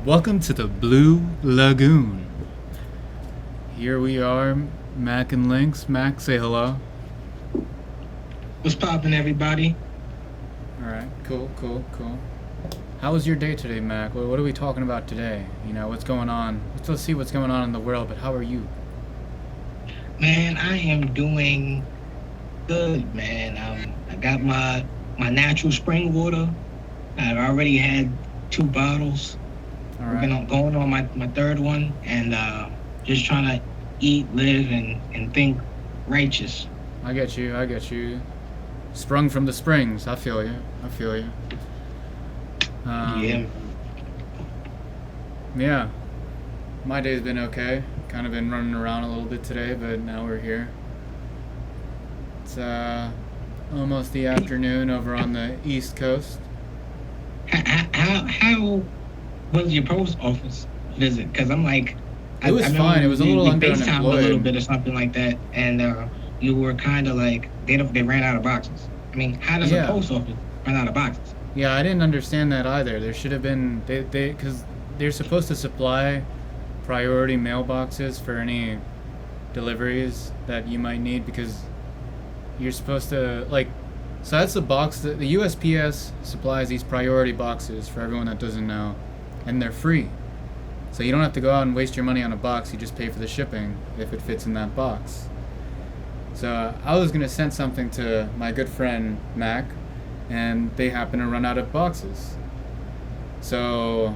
Welcome to the Blue Lagoon. Here we are, Mac and Lynx. Mac, say hello. What's poppin', everybody? Alright, cool. How was your day today, Mac? What are we talking about today? You know, what's going on? Let's see what's going on in the world, but how are you? Man, I am doing good, man. I got my natural spring water. I've already had 2 bottles. Alright. Going on my third one, and just trying to eat, live, and think righteous. I get you. Sprung from the springs. I feel you. Yeah. Yeah. My day's been okay. Kind of been running around a little bit today, but now we're here. It's almost the afternoon over on the East Coast. How was your post office visit? Because I'm like, It was fine. It was a little we FaceTimed a little underemployed. bit or something like that, and you were kind of like they ran out of boxes. I mean, how does Yeah. a post office run out of boxes? Yeah, I didn't understand that either. There should have been because they're supposed to supply priority mailboxes for any deliveries that you might need because you're supposed to so that's the box that the USPS supplies these priority boxes for everyone that doesn't know, and they're free. So you don't have to go out and waste your money on a box. You just pay for the shipping if it fits in that box. So I was gonna send something to my good friend Mac, and they happen to run out of boxes. So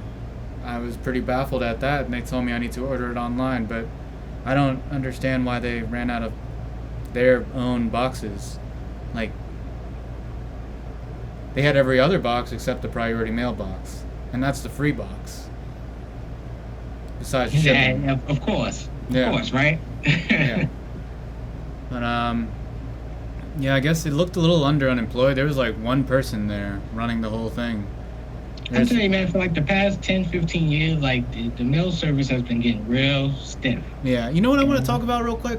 I was pretty baffled at that, and they told me I need to order it online, but I don't understand why they ran out of their own boxes. Like, they had every other box except the priority mailbox, and that's the free box. Besides shipping. Yeah, of course, Yeah. right? Yeah. But yeah, I guess it looked a little unemployed. There was like one person there running the whole thing. I'm telling you, man, for like the past 10, 15 years, like the mail service has been getting real stiff. Yeah, you know what I want to talk about real quick?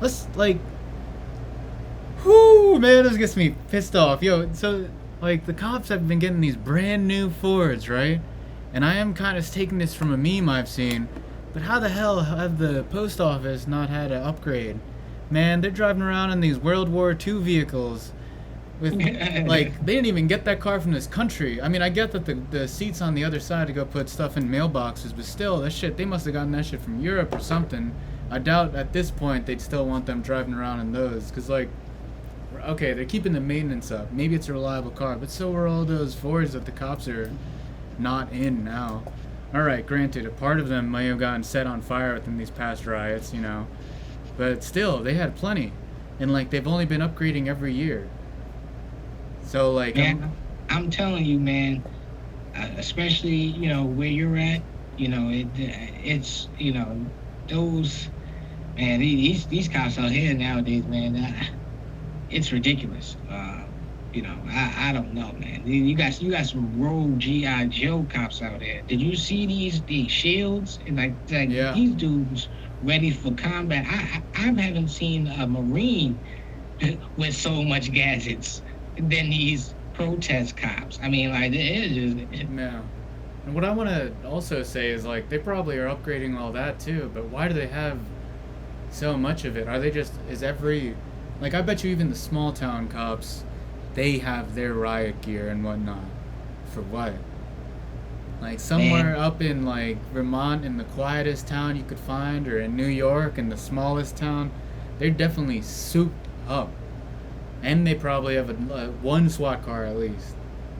Let's whoo, man, this gets me pissed off. Yo, so the cops have been getting these brand new Fords, right? And I am kind of taking this from a meme I've seen, but how the hell have the post office not had an upgrade? Man, they're driving around in these World War II vehicles with they didn't even get that car from this country. I mean, I get that the seats on the other side to go put stuff in mailboxes, but still, that shit, they must have gotten that shit from Europe or something. I doubt at this point they'd still want them driving around in those, because okay, they're keeping the maintenance up. Maybe it's a reliable car, but so are all those Fords that the cops are not in now. Alright, granted, a part of them may have gotten set on fire within these past riots, but still, they had plenty. And they've only been upgrading every year. So I'm telling you, man, especially where you're at, it's those man these cops out here nowadays, man, it's ridiculous. I don't know, man. You got some rogue GI Joe cops out there. Did you see these shields and Yeah. these dudes ready for combat? I haven't seen a Marine with so much gadgets than these protest cops. I mean, it is just. yeah. And what I want to also say is they probably are upgrading all that too, but why do they have so much of it? Are they just I bet you even the small town cops, they have their riot gear and whatnot. For what? Somewhere up in Vermont, in the quietest town you could find, or in New York in the smallest town, they're definitely souped up. And they probably have one SWAT car at least.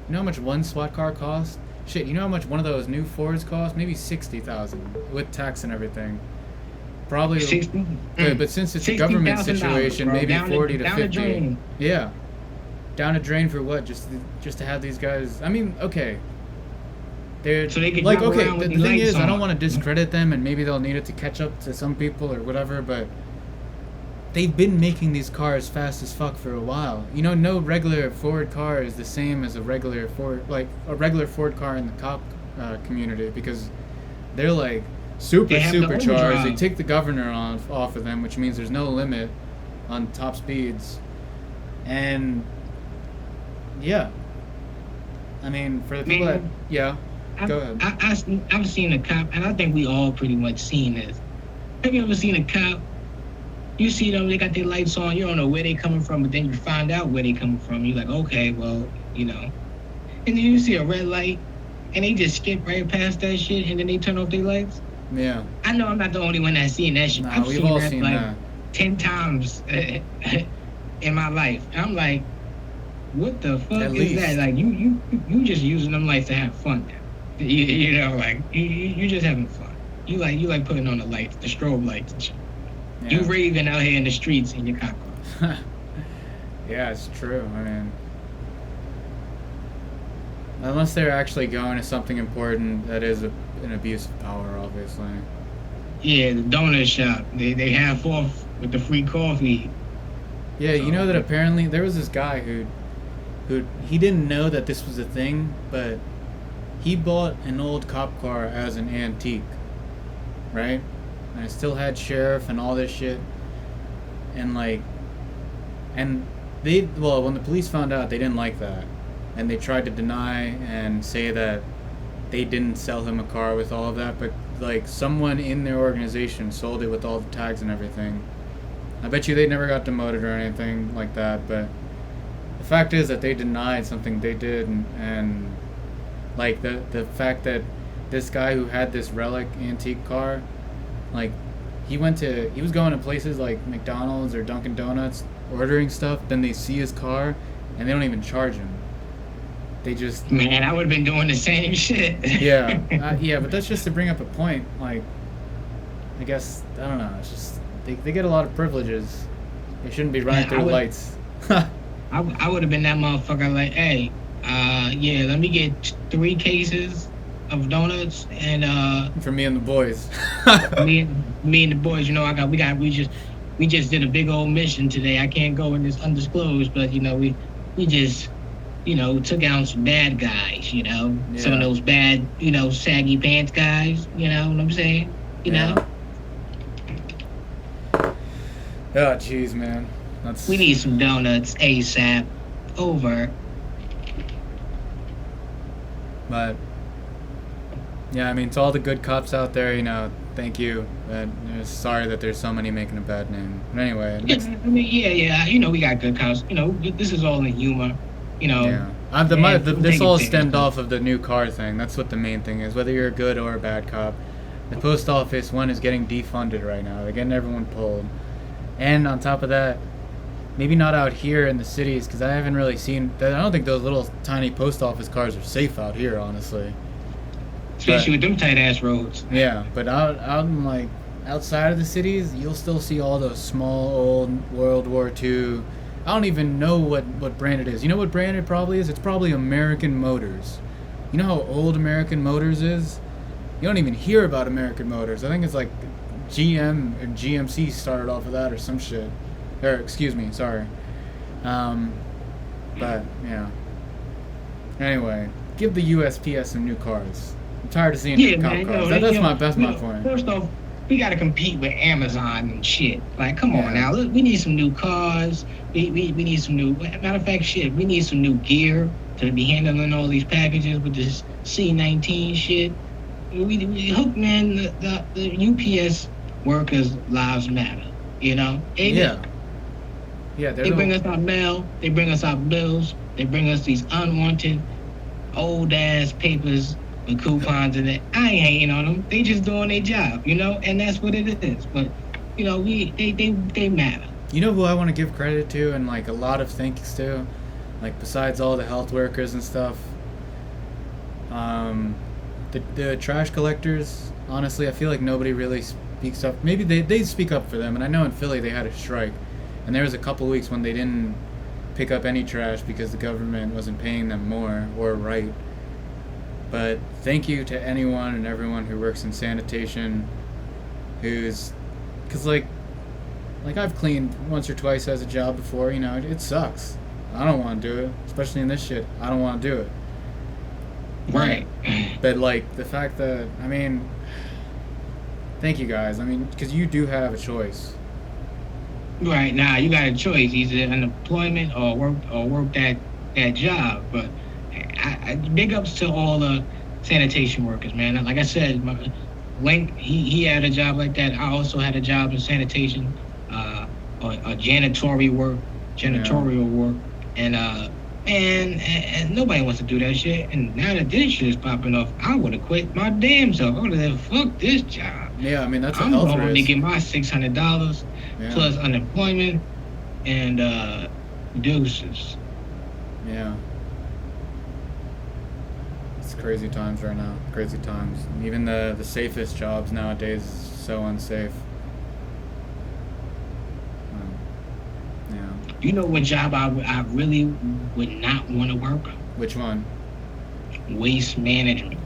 You know how much one SWAT car costs? Shit, you know how much one of those new Fords cost? Maybe 60,000 with tax and everything. Probably 60. But since it's a government $60,000, situation, bro. maybe Down 40 to down the 50. drain. Yeah. Down a drain for what? Just to have these guys. I mean, okay. They're So they can drive okay. around with The the thing lights is, I don't on. want to discredit them, and maybe they'll need it to catch up to some people or whatever. But they've been making these cars fast as fuck for a while. No regular Ford car is the same as a regular Ford, a regular Ford car in the cop community, because they're super They have the supercharged. They overdrive. take the governor off of them, which means there's no limit on top speeds. And yeah, I mean, for the people that, Man. yeah, Go ahead. I've seen a cop, and I think we all pretty much seen this. Have you ever seen a cop? You see them, they got their lights on. You don't know where they coming from, but then you find out where they coming from. You're like, okay, well, you know. And then you see a red light, and they just skip right past that shit, and then they turn off their lights. Yeah. I know I'm not the only one that's seen that shit. Nah, I've we've seen all that seen like that. 10 times in my life. And I'm like, what the fuck At is least. that? Like, you just using them lights to have fun now. You know, like, you just having fun. You like putting on the lights, the strobe lights and shit. Yeah. You raving out here in the streets in your cop car. Yeah, it's true. I mean, unless they're actually going to something important, that is an abuse of power, obviously. Yeah, the donut shop. They half off with the free coffee. Yeah, you know that apparently there was this guy who he didn't know that this was a thing, but he bought an old cop car as an antique, right? And it still had sheriff and all this shit, and like, and when the police found out, they didn't like that, and they tried to deny and say that they didn't sell him a car with all of that, but like someone in their organization sold it with all the tags and everything. I bet you they never got demoted or anything like that, but the fact is that they denied something they did, and like the fact that this guy who had this relic antique car, like he was going to places like McDonald's or Dunkin' Donuts ordering stuff, then they see his car and they don't even charge him. They just Man, I would have been doing the same shit. yeah, yeah, but that's just to bring up a point. Like, I guess I don't know. It's just they get a lot of privileges. They shouldn't be running through lights. I would have been that motherfucker like, hey, yeah, let me get 3 cases of donuts and For me and the boys. me and the boys, you know, we just did a big old mission today. I can't go in this undisclosed, but you know, we just, you know, took out some bad guys, you know, some of those bad, you know, saggy pants guys, you know what I'm saying? You know? Oh, jeez, man. We need some donuts ASAP. Over. But yeah, I mean, to all the good cops out there, you know, thank you. Sorry that there's so many making a bad name. But anyway, Yeah, I mean, yeah. You know, we got good cops. You know, this is all in humor. You know. Yeah. This all stemmed off of the new car thing. That's what the main thing is. Whether you're a good or a bad cop, the post office one is getting defunded right now. They're getting everyone pulled. And on top of that, maybe not out here in the cities, because I haven't really seen. I don't think those little tiny post office cars are safe out here, honestly. Especially with them tight ass roads. Yeah, but out in like outside of the cities, you'll still see all those small old World War II. I don't even know what brand it is. You know what brand it probably is? It's probably American Motors. You know how old American Motors is? You don't even hear about American Motors. I think it's like GM or GMC started off of that or some shit. Or excuse me, sorry. But yeah. Anyway, give the USPS some new cars. I'm tired of seeing cop cars. That's my point. First off, we gotta compete with Amazon and shit. Like, come on now. Look, we need some new cars. We need some new. Matter of fact, shit. We need some new gear to be handling all these packages with this C19 shit. We hook, man. The UPS workers' lives matter. You know. Yeah. They bring us our mail. They bring us our bills. They bring us these unwanted, old ass papers with coupons in it. I ain't hating on them. They just doing their job, you know, and that's what it is. But you know, they matter. You know who I want to give credit to, and like a lot of thanks to, like besides all the health workers and stuff. The trash collectors. Honestly, I feel like nobody really speaks up. Maybe they speak up for them, and I know in Philly they had a strike. And there was a couple weeks when they didn't pick up any trash because the government wasn't paying them more or right. But thank you to anyone and everyone who works in sanitation, because like I've cleaned once or twice as a job before. You know, it sucks. I don't want to do it, especially in this shit. I don't want to do it. Right. But like the fact that thank you guys. I mean, because you do have a choice. Right now, you got a choice: either unemployment or work that job. But I big ups to all the sanitation workers, man. Like I said, Link, he had a job like that. I also had a job in sanitation, or janitorial work, and and nobody wants to do that shit. And now that this shit is popping off, I would have quit my damn self. I would have said, fuck this job. Yeah, I mean that's a I'm health going to risk. get my $600 plus unemployment and deuces. Yeah. It's crazy times right now. Crazy times. And even the safest jobs nowadays is so unsafe. Yeah. You know what job I really would not want to work? Which one? Waste management.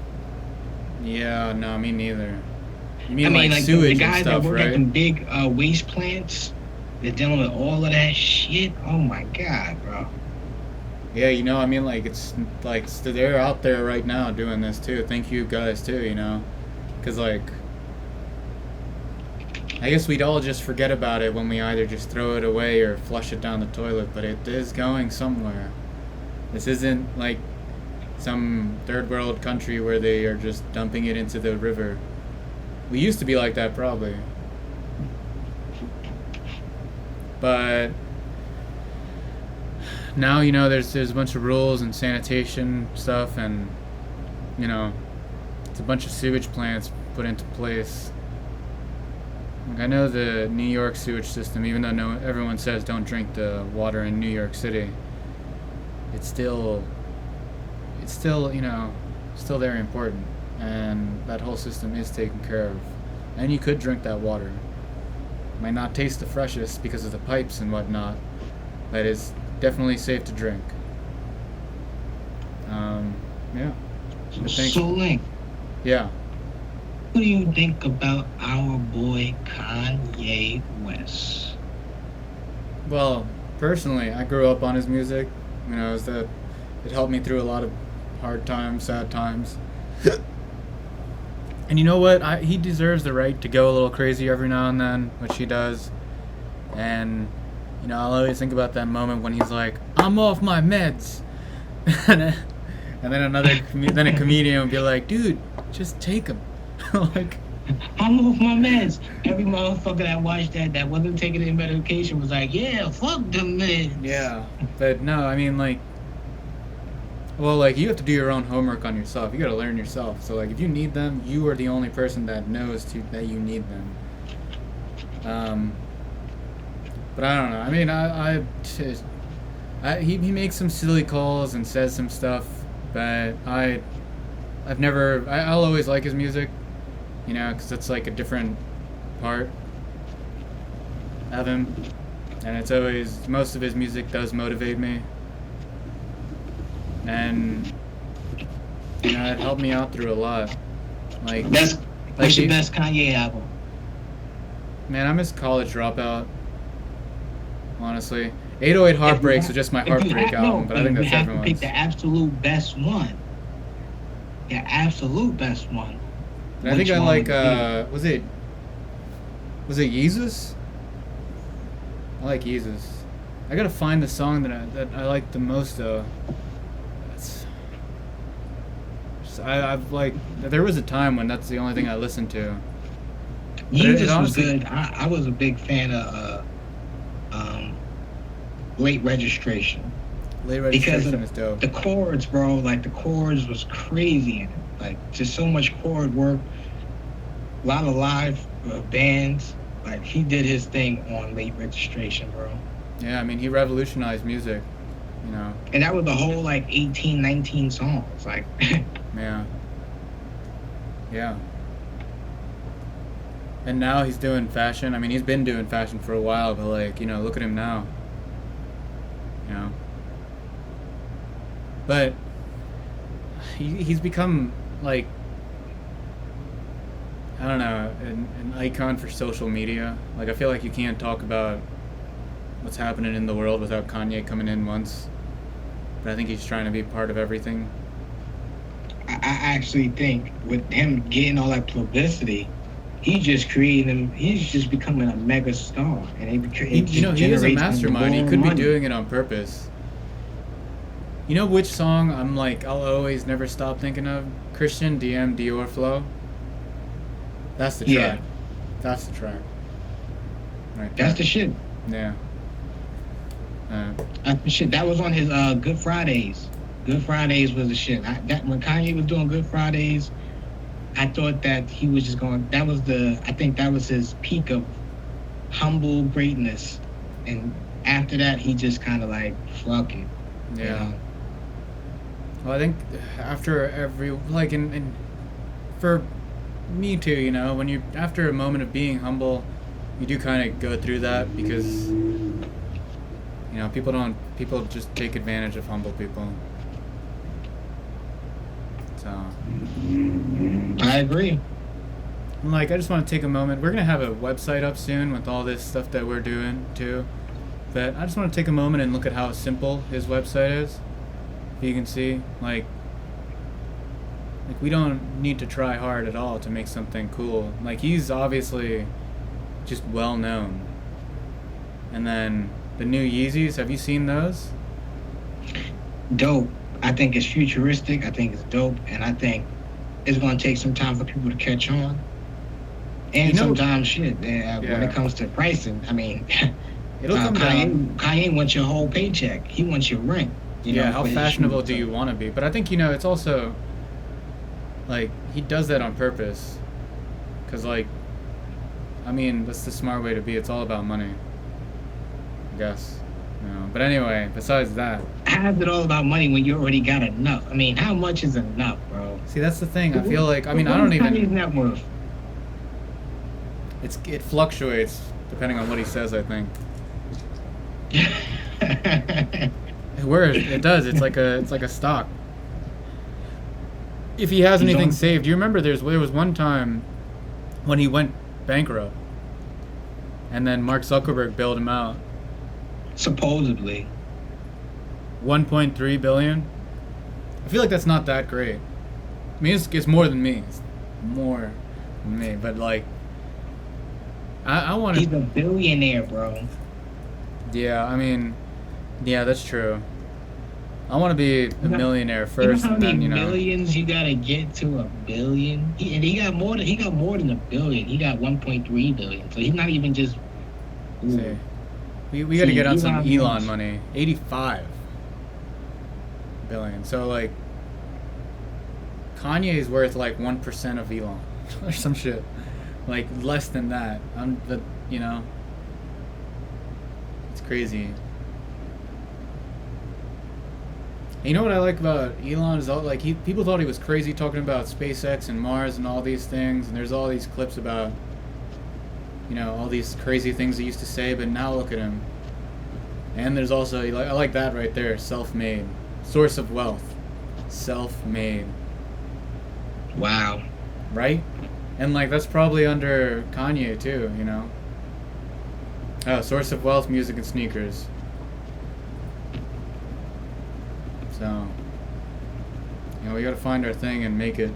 Yeah, no, me neither. You mean I mean, like like sewage the guys and stuff, that work right? at them big waste plants, they're dealing with all of that shit. Oh my god, bro. Yeah, you know, I mean, like, it's like they're out there right now doing this too. Thank you guys too, you know, because like, I guess we'd all just forget about it when we either just throw it away or flush it down the toilet, but it is going somewhere. This isn't like some third world country where they are just dumping it into the river. We used to be like that probably, but now, you know, there's a bunch of rules and sanitation stuff, and you know, it's a bunch of sewage plants put into place. Like, I know the New York sewage system, even though everyone says don't drink the water in New York City, it's still you know, still very important, and that whole system is taken care of, and you could drink that water. Might not taste the freshest because of the pipes and whatnot, but it's definitely safe to drink. Yeah. So, Link, Yeah. what do you think about our boy Kanye West? Well, personally, I grew up on his music. You know, it helped me through a lot of hard times, sad times. And you know what? He deserves the right to go a little crazy every now and then, which he does. And you know, I'll always think about that moment when he's like, "I'm off my meds," and then then a comedian would be like, "Dude, just take them." Like, I'm off my meds. Every motherfucker that watched that wasn't taking any medication was like, yeah, fuck the meds. yeah, but no, I mean, like, well, like, you have to do your own homework on yourself. You gotta learn yourself. So, like, if you need them, you are the only person that knows that you need them. But I don't know. I mean, he makes some silly calls and says some stuff, but I'll always like his music, you know, because it's like a different part of him, and it's always, most of his music does motivate me, and you know, it helped me out through a lot. Like, What's your best Kanye album? Man, I miss College Dropout. Honestly, 808 Heartbreaks was just my heartbreak album, but I think that's everyone's. You have to pick the absolute best one. The absolute best one. And I think I like. Was it Jesus? I like Jesus. I gotta find the song that I like the most though. I've like, there was a time when that's the only thing I listened to. Jesus was good. I was a big fan of Late Registration. Late Registration because is dope. The chords, bro, like the chords was crazy in it. Like, just so much chord work. A lot of live bands. Like, he did his thing on Late Registration, bro. Yeah, I mean, he revolutionized music, you know. And that was the whole, like, 18, 19 songs. Like, yeah. Yeah. And now he's doing fashion. I mean, he's been doing fashion for a while, but, like, you know, look at him now. You know. But he's become, like, I don't know, an icon for social media. Like, I feel like you can't talk about what's happening in the world without Kanye coming in once. But I think he's trying to be part of everything. I actually think with him getting all that publicity, he's just becoming a mega star. And he is a mastermind. He could be doing it on purpose. You know which song I'm like I'll always never stop thinking of? Christian DM Dior Flow. That's the Yeah. track. That's the track. Right That's there. the shit. Yeah. That's the shit. That was on his Good Fridays. Good Fridays was the shit. That when Kanye was doing Good Fridays, I thought that he was just going. That was I think that was his peak of humble greatness, and after that, he just kind of like fuck it. Yeah. You know? Well, I think after every like in for me too, you know, when you after a moment of being humble, you do kind of go through that because you know people just take advantage of humble people. So I agree. like I just want to take a moment. We're gonna have a website up soon with all this stuff that we're doing too. But I just want to take a moment and look at how simple his website is. You can see like we don't need to try hard at all to make something cool. Like he's obviously just well known. And then the new Yeezys, have you seen those? Dope. I think it's futuristic. I think it's dope, and I think it's gonna take some time for people to catch on. And You know- sometimes shit, when Yeah. it comes to pricing, I mean, It'll come down. Kanye wants your whole paycheck. He wants your rent. You know, Yeah, how for his fashionable shoes. do you want to be? But I think, you know, it's also like he does that on purpose. Cuz like I mean, that's the smart way to be. It's all about money. I guess. You know. But anyway, besides that, How's it all about money when you already got enough? I mean, how much is enough, bro? see that's the thing. I feel like I mean, I What don't is Kanye's even net worth? it fluctuates depending on what he says, I think. It does. It's like a stock. If he has He's anything on- saved, do you remember there was one time when he went bankrupt, and then Mark Zuckerberg bailed him out, Supposedly. 1.3 billion. I feel like that's not that great. I mean, it's more than me. It's more than me, but like, I want He's to. a billionaire, bro. Yeah, I mean, yeah, that's true. I want to be a millionaire You know first, how and many then you know. millions you gotta get to a billion? He got more than a billion. He got 1.3 billion. So he's not even just. Ooh. See. We got to See, get on some Elon Elon Musk. money. 85 billion. So like Kanye is worth like 1% of Elon or some shit. Like less than that. You know. It's crazy. And you know what I like about Elon is all like people thought he was crazy talking about SpaceX and Mars and all these things, and there's all these clips about you know all these crazy things he used to say, but now look at him. And there's also I like that right there, self-made, source of wealth, self-made, Wow. right? And like that's probably under Kanye too, you know. Oh, source of wealth, music and sneakers. So, you know, we gotta find our thing and make it.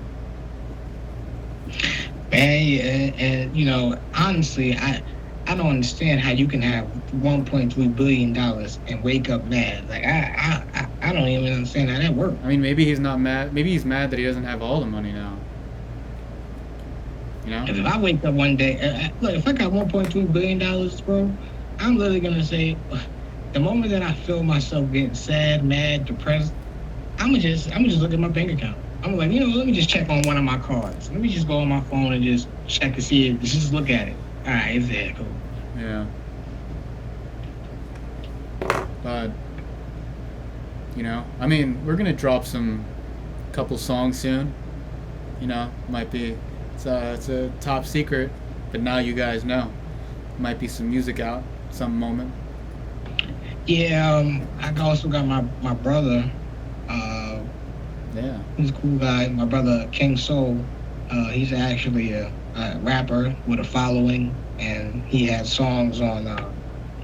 And you know, honestly, I don't understand how you can have 1.3 billion dollars and wake up mad. Like I don't even understand how that works. I mean, maybe he's not mad. Maybe he's mad that he doesn't have all the money now. You know? If I wake up one day, look, if I got 1.3 billion dollars, bro, I'm literally gonna say, the moment that I feel myself getting sad, mad, depressed, I'm just look at my bank account. I'm like, you know, let me just check on one of my cards. Let me just go on my phone and just check to see it. Just look at it. All right, it's there. Cool. Yeah. But, you know, I mean, we're gonna drop some couple songs soon. You know, might be it's a top secret, but now you guys know. Might be some music out some moment. Yeah, I also got my brother. Yeah. He's a cool guy. My brother King Soul. He's actually a rapper with a following, and he has songs on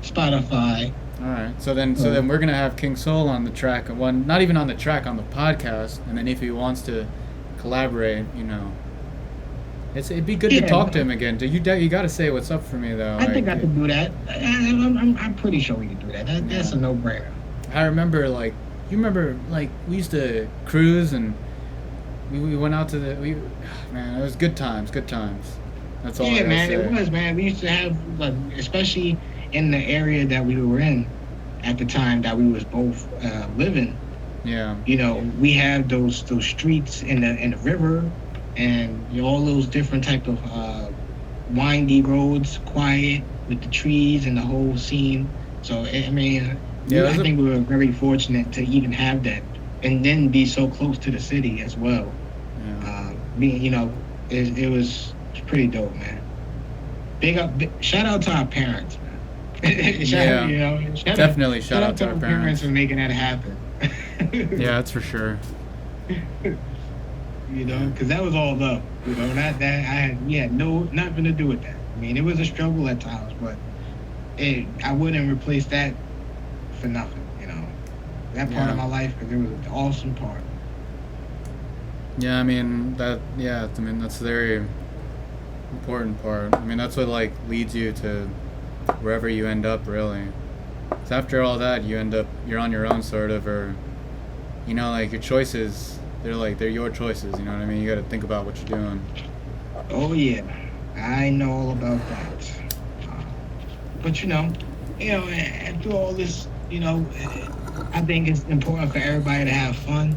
Spotify. All right. So then we're gonna have King Soul on the track, not even on the track, on the podcast, and then if he wants to collaborate, you know, it'd be good to talk to him again. You got to say what's up for me though. I think I could do that. I'm pretty sure we can do that. That's a no-brainer. I remember like you remember like we used to cruise and we went out to man, it was good times, good times. That's all I Yeah, gotta man, it say. was, man. We used to have, like, especially in the area that we were in at the time that we was both living. Yeah. You know, we had those streets in the river, and all those different type of windy roads, quiet with the trees and the whole scene. So I mean, Yeah, I think we were very fortunate to even have that, and then be so close to the city as well. yeah. Being, it was pretty dope, man. Shout out to our parents, man. Yeah. Definitely shout out to to our our parents. parents for making that happen. Yeah, that's for sure. Because that was all love. We had nothing to do with that. I mean, it was a struggle at times, but I wouldn't replace that for nothing. That part Yeah. of my life, because it was an awesome part. Yeah, I mean that's a very important part. I mean that's what like leads you to wherever you end up really. 'Cause after all that, you're on your own sort of, or like your choices. They're your choices. You know what I mean? You got to think about what you're doing. Oh yeah, I know all about that. But and through all this, I think it's important for everybody to have fun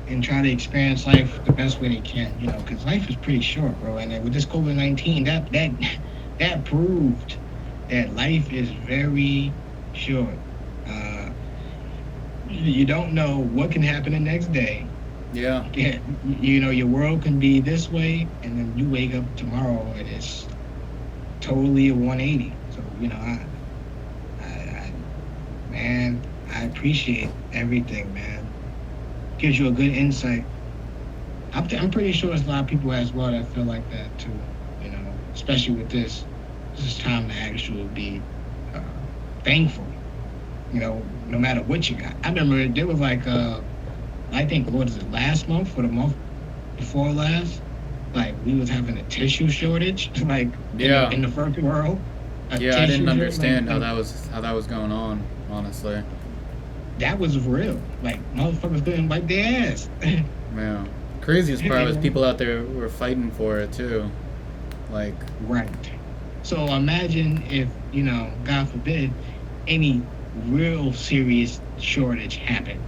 and try to experience life the best way they can. Because life is pretty short, bro. And then with this COVID-19, that proved that life is very short. You don't know what can happen the next day. Yeah. Yeah, your world can be this way, and then you wake up tomorrow and it's totally a 180. So man, I appreciate everything, man. Gives you a good insight. I'm pretty sure there's a lot of people as well that feel like that too. Especially with this. This is time to actually be thankful. No matter what you got. I remember there was like I think, what is it, last month or the month before last? Like, we was having a tissue shortage, like, Yeah. in the first world. Yeah, I didn't understand how that was going on, honestly. That was real. Like, motherfuckers couldn't wipe their ass. Yeah. Craziest part was people out there were fighting for it too. Like, Right. So imagine if, God forbid, any real serious shortage happened.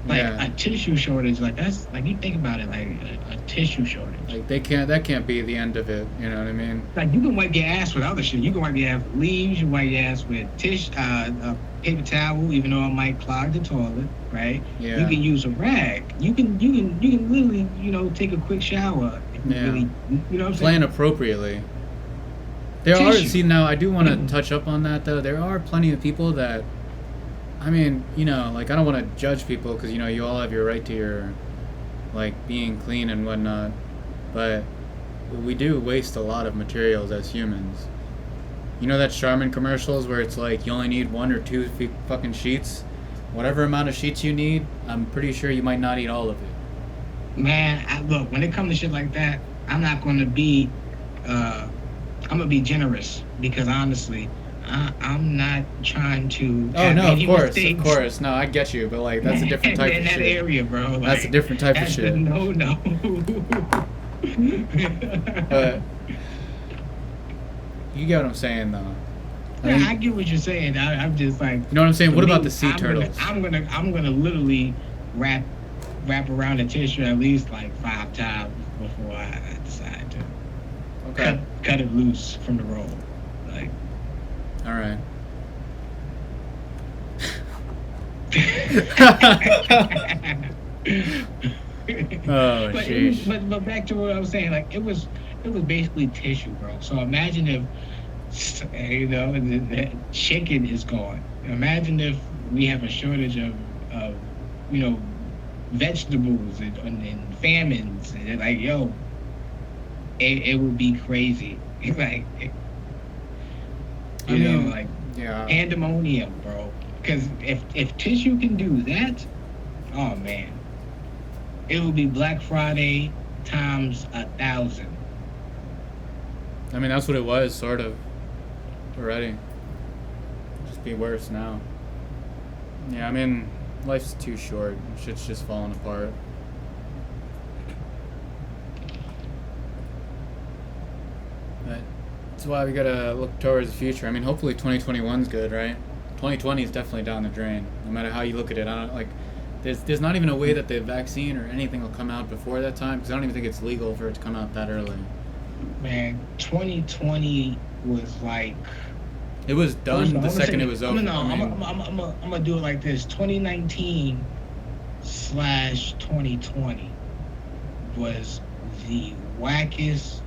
Like Yeah. a tissue shortage, like that's like you think about it, like a tissue shortage. that can't be the end of it. You know what I mean? Like you can wipe your ass with other shit. You can wipe your ass with leaves. You can wipe your ass with a paper towel, even though it might clog the toilet, right? Yeah. You can use a rag. You can literally, take a quick shower. If you Yeah. really, you know what I'm Plan saying? appropriately. Tissue. Now I do want to touch up on that though. There are plenty of people that, I mean, like I don't want to judge people because you all have your right to your, like, being clean and whatnot, but we do waste a lot of materials as humans. That Charmin commercials where it's like you only need 1 or 2 fucking sheets, whatever amount of sheets you need. I'm pretty sure you might not eat all of it. Man, look, when it comes to shit like that, I'm not going to be, I'm going to be generous because honestly, I'm not trying to. Oh have no, any of course, mistakes of course. No, I get you, but like that's a different type in of that shit. area, bro. Like, That's a different type of that's shit. No. You get what I'm saying, though. I get what you're saying. I'm just like. You know what I'm saying? for What me, about the sea I'm turtles? I'm gonna literally wrap around the tissue at least like 5 times before I decide to Okay. cut it loose from the roll. Like. All right. Oh, sheesh. But back to what I was saying, like it was basically tissue, bro. So imagine if the chicken is gone. Imagine if we have a shortage of vegetables and famines, and like it would be crazy. Like like Yeah. pandemonium, bro. Because if tissue can do that, oh man, it would be Black Friday times 1,000. I mean, that's what it was, sort of. Already. Just be worse now. Yeah, I mean, Life's too short. Shit's just falling apart. But that's why we gotta look towards the future. I mean, hopefully 2021's good, right? 2020 is definitely down the drain. No matter how you look at it, I don't like. There's not even a way that the vaccine or anything will come out before that time, because I don't even think it's legal for it to come out that early. Man, 2020 was like. It was done the second it was over. I'm gonna do it like this. 2019/2020 was the wackest,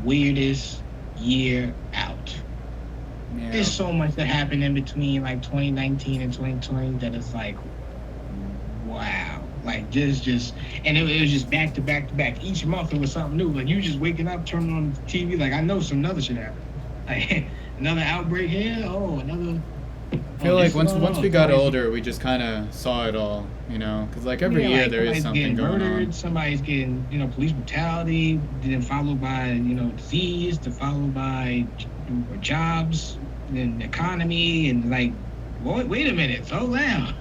weirdest year out. Yeah. There's so much that happened in between like 2019 and 2020 that it's like, wow. Like just and it was just back to back to back. Each month it was something new. Like you just waking up, turning on the TV, like I know some other shit happened. Like another outbreak here. Oh, another. I feel like once we got older, we just kind of saw it all, you know, because like every year there is something going on. Somebody's getting, police brutality, then followed by, disease, to followed by jobs, then economy, and like, wait a minute, slow down.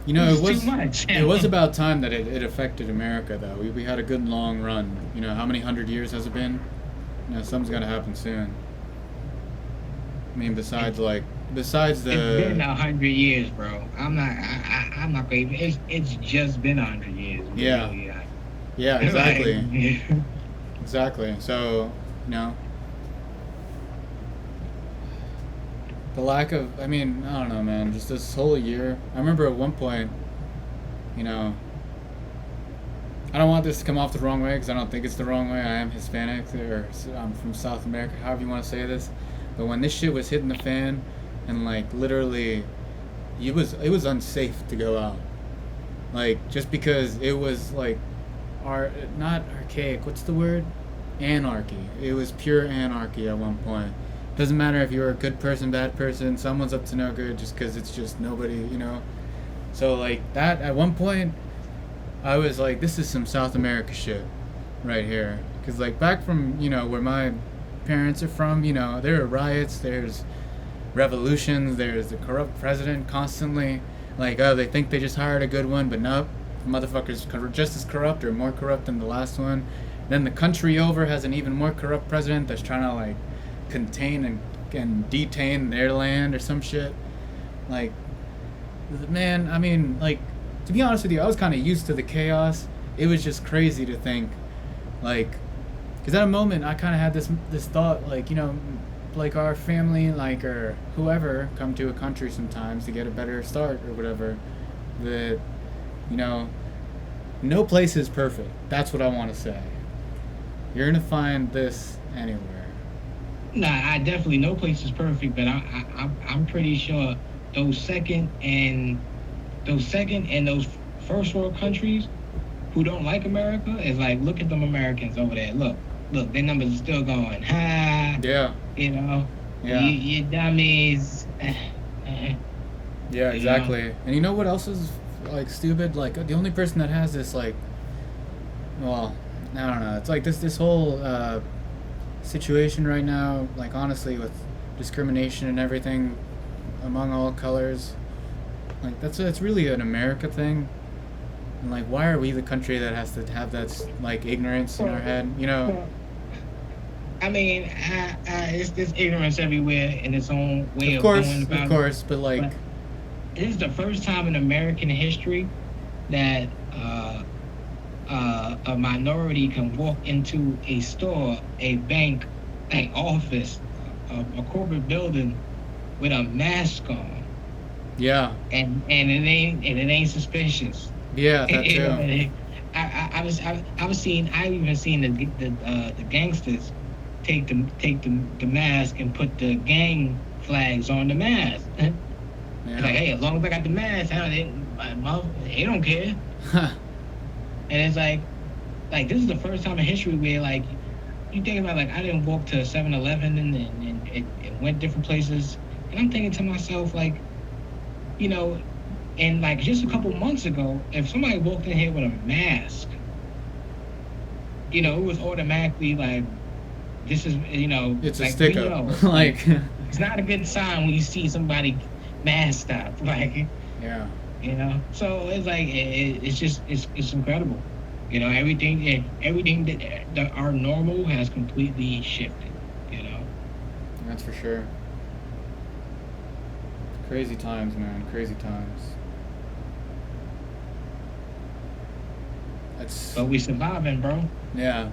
You know, it was too much. It was about time that it affected America, though. We had a good long run. You know, how many 100 years has it been? You know, something's got to happen soon. I mean, besides the. It's been 100 years, bro. I'm not gonna. It's just been 100 years. Yeah. Really. Yeah, exactly. Exactly. So, the lack of. I mean, I don't know, man. Just this whole year. I remember at one point, I don't want this to come off the wrong way because I don't think it's the wrong way. I am Hispanic, or I'm from South America, however you want to say this. But when this shit was hitting the fan, and like literally, it was unsafe to go out. Like just because it was like, not archaic. What's the word? Anarchy. It was pure anarchy at one point. Doesn't matter if you're a good person, bad person. Someone's up to no good just because it's just nobody, So like that at one point, I was like, this is some South America shit, right here. Because like back from where my parents are from, there are riots, there's revolutions, there's the corrupt president constantly. Like, oh, they think they just hired a good one, but nope, the motherfucker's just as corrupt or more corrupt than the last one. Then the country over has an even more corrupt president that's trying to like contain and detain their land or some shit. Like, man, I mean, like, to be honest with you, I was kind of used to the chaos. It was just crazy to think, like, because at a moment I kind of had this thought, like, like our family, like, or whoever come to a country sometimes to get a better start or whatever, that, no place is perfect. That's what I want to say. You're going to find this anywhere. Nah, I definitely, no place is perfect, but I'm pretty sure those second and those first world countries who don't like America is like, look at them Americans over there. Look, their numbers are still going. Ha. Yeah. Yeah. You dummies. Yeah, exactly. And you know what else is like stupid? Like the only person that has this like, well, I don't know. It's like this whole situation right now. Like honestly, with discrimination and everything among all colors. Like that's really an America thing. And like, why are we the country that has to have that like ignorance in our head? I mean, it's this ignorance everywhere in its own way of going about it. Of course, but like, this is the first time in American history that a minority can walk into a store, a bank, an office, a corporate building with a mask on. Yeah. And it ain't suspicious. Yeah, that too. I even seen the gangsters take the mask and put the gang flags on the mask. Yeah. Like, hey, as long as I got the mask, they don't care. And it's like this is the first time in history where like you think about, like, I didn't walk to 7-Eleven and went different places, and I'm thinking to myself, like, and like just a couple months ago, if somebody walked in here with a mask, it was automatically like, this is, it's like, a stick up. Like, it's not a good sign when you see somebody masked up. Like, yeah. You know, so it's like it's just it's incredible. You know, everything that our normal has completely shifted. You know. That's for sure. Crazy times, man. Crazy times. That's But we surviving, bro. yeah.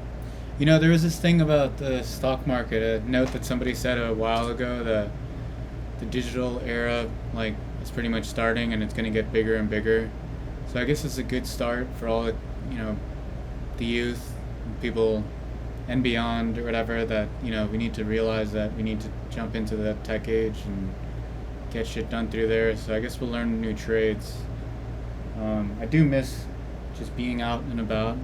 You know, there was this thing about the stock market. A note that somebody said a while ago that the digital era, like, is pretty much starting, and it's going to get bigger and bigger. So I guess it's a good start for all the, you know, the youth, people, and beyond or whatever. That we need to realize that we need to jump into the tech age and get shit done through there. So I guess we'll learn new trades. I do miss just being out and about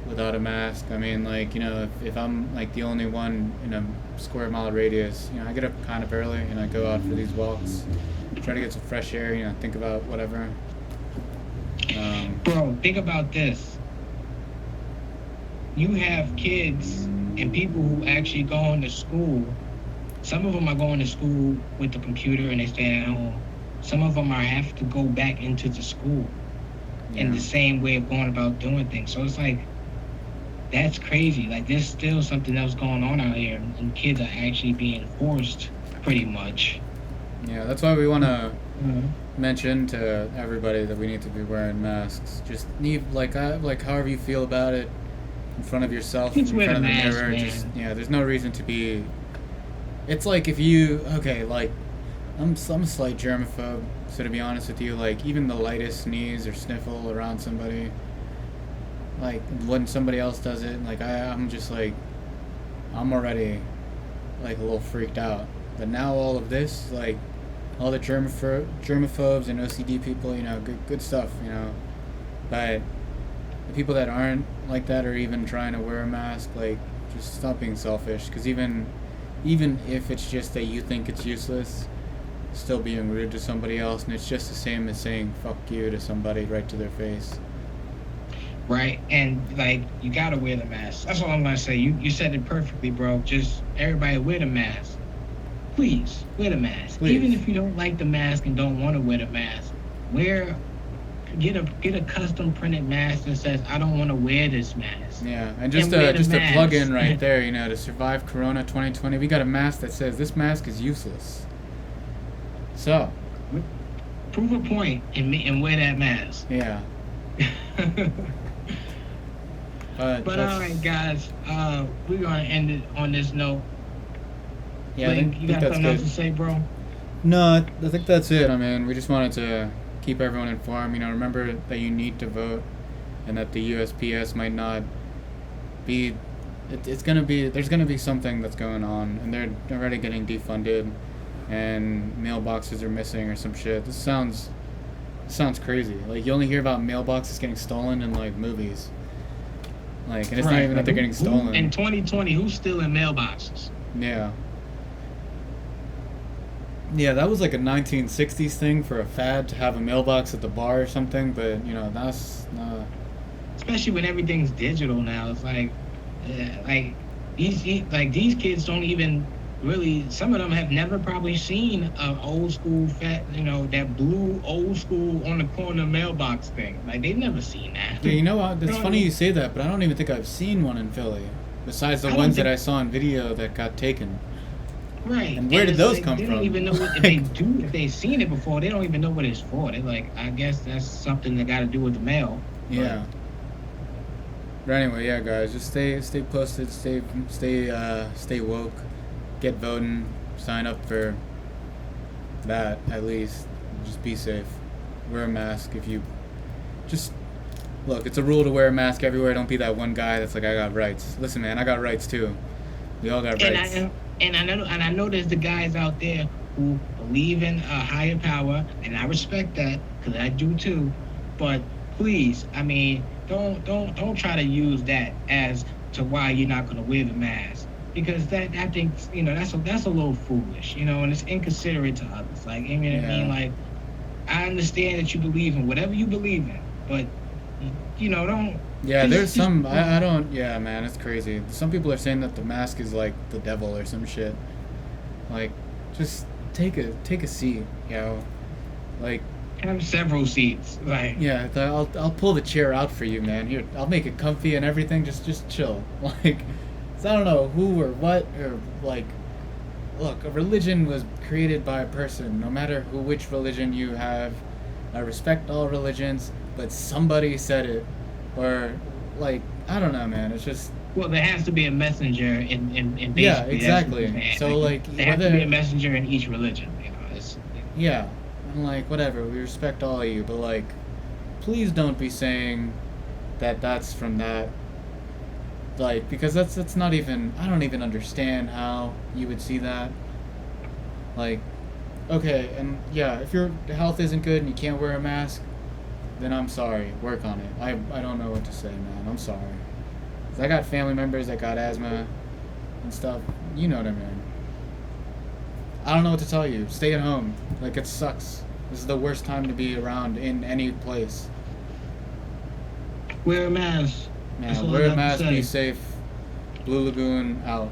without a mask. I mean, like, if I'm like the only one in a square mile radius, I get up kind of early and I go out for these walks, try to get some fresh air, think about whatever. Bro, think about this. You have kids and people who actually go into school. Some of them are going to school with the computer and they stay at home. Some of them have to go back into the school in the same way of going about doing things. So it's like, that's crazy. Like, there's still something else going on out here, and kids are actually being forced, pretty much. Yeah, that's why we want to mention to everybody that we need to be wearing masks. Just like however you feel about it, in front of yourself, Just in wear front of the the mask, mirror. man. Just there's no reason to be. It's like if you like, I'm a slight germaphobe, so to be honest with you, like even the lightest sneeze or sniffle around somebody, like when somebody else does it, like I'm just like, I'm already like a little freaked out. But now all of this, like all the germaphobes and OCD people, good stuff, But the people that aren't like that or even trying to wear a mask, like just stop being selfish. Because even if it's just that you think it's useless, still being rude to somebody else, and it's just the same as saying fuck you to somebody right to their face. Right, and like, you gotta wear the mask. That's all I'm gonna say. You said it perfectly, bro. Just everybody wear the mask. Please, wear the mask. Please. Even if you don't like the mask and don't want to wear the mask, get a custom printed mask that says, I don't want to wear this mask. Yeah, and just wear the a plug in mask. right there, to survive Corona 2020, we got a mask that says this mask is useless. So, Prove a point and wear that mask. yeah. But all right, guys, we're gonna end it on this note. Yeah, Blake, you got that's something good. else to say, bro? No, I think that's it. I mean, we just wanted to keep everyone informed. Remember that you need to vote, and that the USPS might not be. There's gonna be something that's going on, and they're already getting defunded, and mailboxes are missing or some shit. This sounds crazy. Like, you only hear about mailboxes getting stolen in like movies. Like, and it's not even that they're getting stolen. In 2020, who's stealing mailboxes? Yeah. Yeah, that was like a 1960s thing for a fad to have a mailbox at the bar or something, but that's Especially when everything's digital now. It's like these kids don't even really. Some of them have never probably seen an old school that blue old school on the corner mailbox thing. Like, they've never seen that. Yeah, you know what? It's funny you say that, but I don't even think I've seen one in Philly, besides the ones that I saw in video that got taken. Right. And where did those come They from? don't even know what, if they do. If they've seen it before, they don't even know what it's for. They're like, I guess that's something that got to do with the mail. Yeah. But anyway, yeah, guys, just stay posted, stay woke, get voting, sign up for that at least. Just be safe. Wear a mask if you. Just look. It's a rule to wear a mask everywhere. Don't be that one guy that's like, I got rights. Listen, man, I got rights too. We all got rights. And I know there's the guys out there who believe in a higher power, and I respect that because I do too. But please, I mean, don't try to use that as to why you're not going to wear the mask, because that I think that's a little foolish, and it's inconsiderate to others. Like, I mean, like, I understand that you believe in whatever you believe in, but don't. Yeah, there's some. I don't. Yeah, man, it's crazy. Some people are saying that the mask is like the devil or some shit. Like, just take a seat, Like, Have several seats. Like, Yeah, I'll pull the chair out for you, man. Here, I'll make it comfy and everything. Just chill. Like, 'cause I don't know who or what or like. Look, a religion was created by a person. No matter which religion you have, I respect all religions. But somebody said it, or like I don't know, man. It's just well, there has to be a messenger in basically yeah, that's what exactly. you're saying. So like there has to be a whether messenger in each religion. You know, it's yeah, I'm like whatever. We respect all of you, but like, please don't be saying that that's from that. Like because that's not even I don't even understand how you would see that. Like, okay, and yeah, if your health isn't good and you can't wear a mask, then I'm sorry. Work on it. I don't know what to say, man. I'm sorry. 'Cause I got family members that got asthma and stuff. You know what I mean. I don't know what to tell you. Stay at home. Like, it sucks. This is the worst time to be around in any place. wear a mask. That's Man, all I wear a got to mask, say. be safe. Blue Lagoon out.